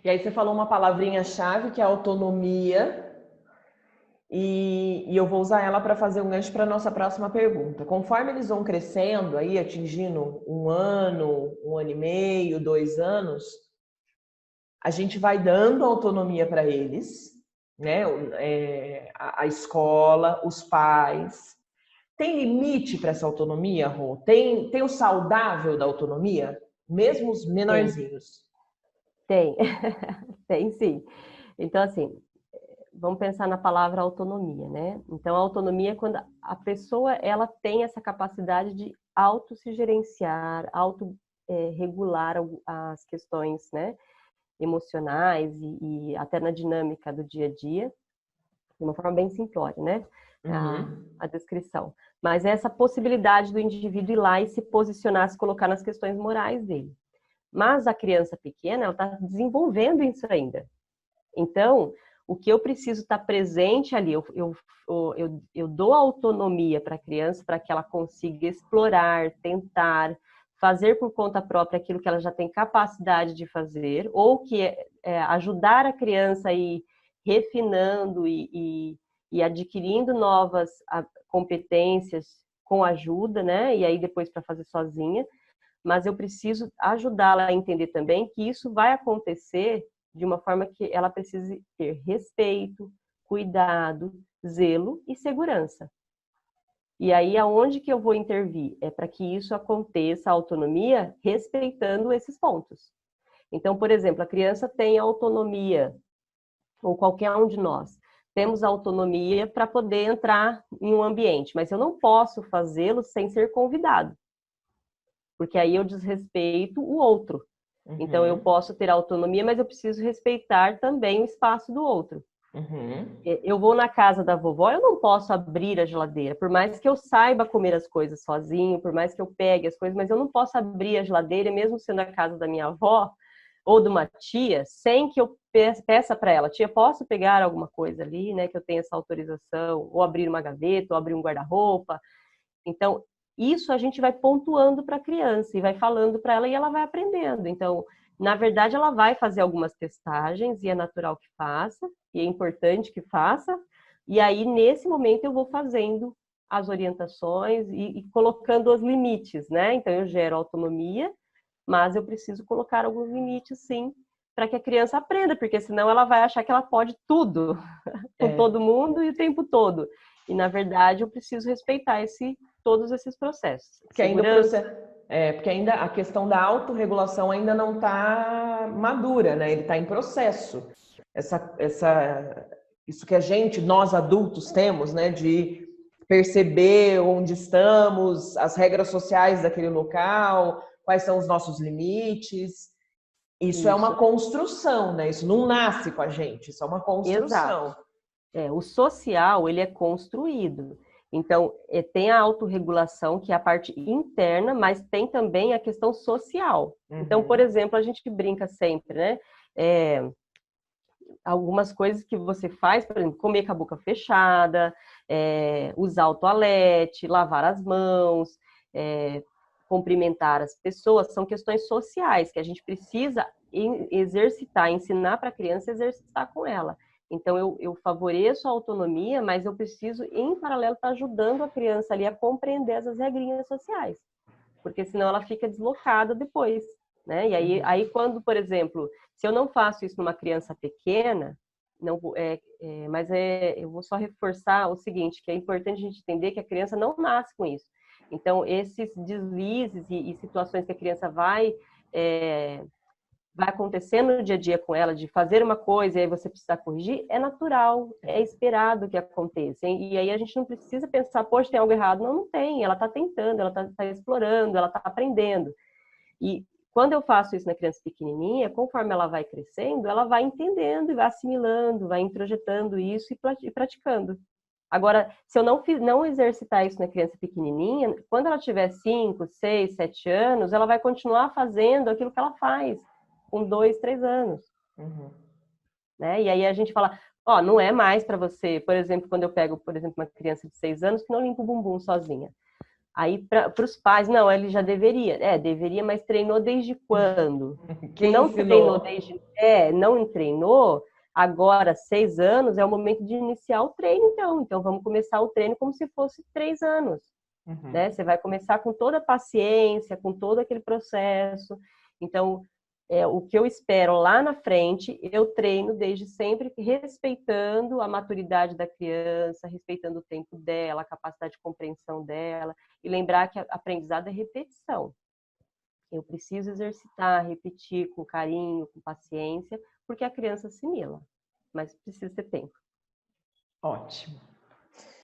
E aí você falou uma palavrinha-chave que é autonomia, e eu vou usar ela para fazer um gancho para a nossa próxima pergunta. Conforme eles vão crescendo, aí atingindo 1 ano e meio, 2 anos, a gente vai dando autonomia para eles, né? A escola, os pais. Tem limite para essa autonomia, Rô? Tem o saudável da autonomia? Mesmo os Tem, menorzinhos? tem, tem sim. Então, assim, vamos pensar na palavra autonomia, né? Então, a autonomia é quando a pessoa, ela tem essa capacidade de auto se gerenciar, auto regular as questões, né, emocionais e até na dinâmica do dia a dia, de uma forma bem simplória, né? Uhum. A descrição. Mas essa possibilidade do indivíduo ir lá e se posicionar, se colocar nas questões morais dele. Mas a criança pequena, ela está desenvolvendo isso ainda. Então, o que eu preciso estar presente ali, eu dou autonomia para a criança para que ela consiga explorar, tentar, fazer por conta própria aquilo que ela já tem capacidade de fazer, ou que ajudar a criança a ir refinando e adquirindo novas competências com ajuda, né? E aí depois para fazer sozinha. Mas eu preciso ajudá-la a entender também que isso vai acontecer de uma forma que ela precise ter respeito, cuidado, zelo e segurança. E aí, aonde que eu vou intervir? É para que isso aconteça, a autonomia, respeitando esses pontos. Então, por exemplo, a criança tem autonomia, ou qualquer um de nós, temos autonomia para poder entrar em um ambiente, mas eu não posso fazê-lo sem ser convidado, porque aí eu desrespeito o outro. Então, eu Uhum. posso ter autonomia, mas eu preciso respeitar também o espaço do outro. Uhum. Eu vou na casa da vovó, eu não posso abrir a geladeira, por mais que eu saiba comer as coisas sozinho, por mais que eu pegue as coisas, mas eu não posso abrir a geladeira, mesmo sendo a casa da minha avó ou de uma tia, sem que eu peça para ela, tia, posso pegar alguma coisa ali, né, que eu tenha essa autorização, ou abrir uma gaveta, ou abrir um guarda-roupa. Então, isso a gente vai pontuando para a criança e vai falando para ela e ela vai aprendendo. Então, na verdade, ela vai fazer algumas testagens e é natural que faça, e é importante que faça. E aí, nesse momento, eu vou fazendo as orientações e colocando os limites, né? Então, eu gero autonomia, mas eu preciso colocar alguns limites, sim, para que a criança aprenda, porque senão ela vai achar que ela pode tudo com É, todo mundo e o tempo todo. E, na verdade, eu preciso respeitar todos esses processos. porque ainda o Segurança, processo, porque ainda a questão da autorregulação ainda não está madura, né? Ele está em processo. Isso que nós adultos temos, né? De perceber onde estamos, as regras sociais daquele local, quais são os nossos limites. Isso é uma isso, construção, né? Isso não nasce com a gente, isso é uma exato. construção. O social, ele é construído. Então, tem a autorregulação, que é a parte interna, mas tem também a questão social. Então, por Uhum. exemplo, a gente brinca sempre, né? É, algumas coisas que você faz, por exemplo, comer com a boca fechada, usar o toalete, lavar as mãos, é, cumprimentar as pessoas, são questões sociais que a gente precisa exercitar, ensinar para a criança exercitar com ela. Então, eu favoreço a autonomia, mas eu preciso, em paralelo, estar ajudando a criança ali a compreender essas regrinhas sociais, porque senão ela fica deslocada depois, né? E aí quando, por exemplo, se eu não faço isso numa criança pequena, não mas eu vou só reforçar o seguinte, que é importante a gente entender que a criança não nasce com isso. Então, esses deslizes e situações que a criança vai acontecendo no dia a dia com ela, de fazer uma coisa e aí você precisa corrigir, é natural, é esperado que aconteça. E aí a gente não precisa pensar, poxa, tem algo errado. Não, não tem. Ela está tentando, ela está explorando, ela está aprendendo. E quando eu faço isso na criança pequenininha, conforme ela vai crescendo, ela vai entendendo e vai assimilando, vai introjetando isso e praticando. Agora, se eu não exercitar isso na criança pequenininha, quando ela tiver 5, 6, 7 anos, ela vai continuar fazendo aquilo que ela faz com 2, 3 anos, Uhum. né? E aí a gente fala, ó, não é mais para você, por exemplo, quando eu pego, por exemplo, uma criança de 6 anos que não limpa o bumbum sozinha. Aí, para os pais, não, ele já deveria. Deveria, mas treinou desde quando? Se Quem não treinou ensinou? desde. Não treinou, agora, 6 anos, é o momento de iniciar o treino, então. Então, vamos começar o treino como se fosse 3 anos. Né? Uhum. Você vai começar com toda a paciência, com todo aquele processo. Então, o que eu espero lá na frente, eu treino desde sempre, respeitando a maturidade da criança, respeitando o tempo dela, a capacidade de compreensão dela, e lembrar que a aprendizado é repetição. Eu preciso exercitar, repetir com carinho, com paciência, porque a criança assimila, mas precisa ter tempo. Ótimo.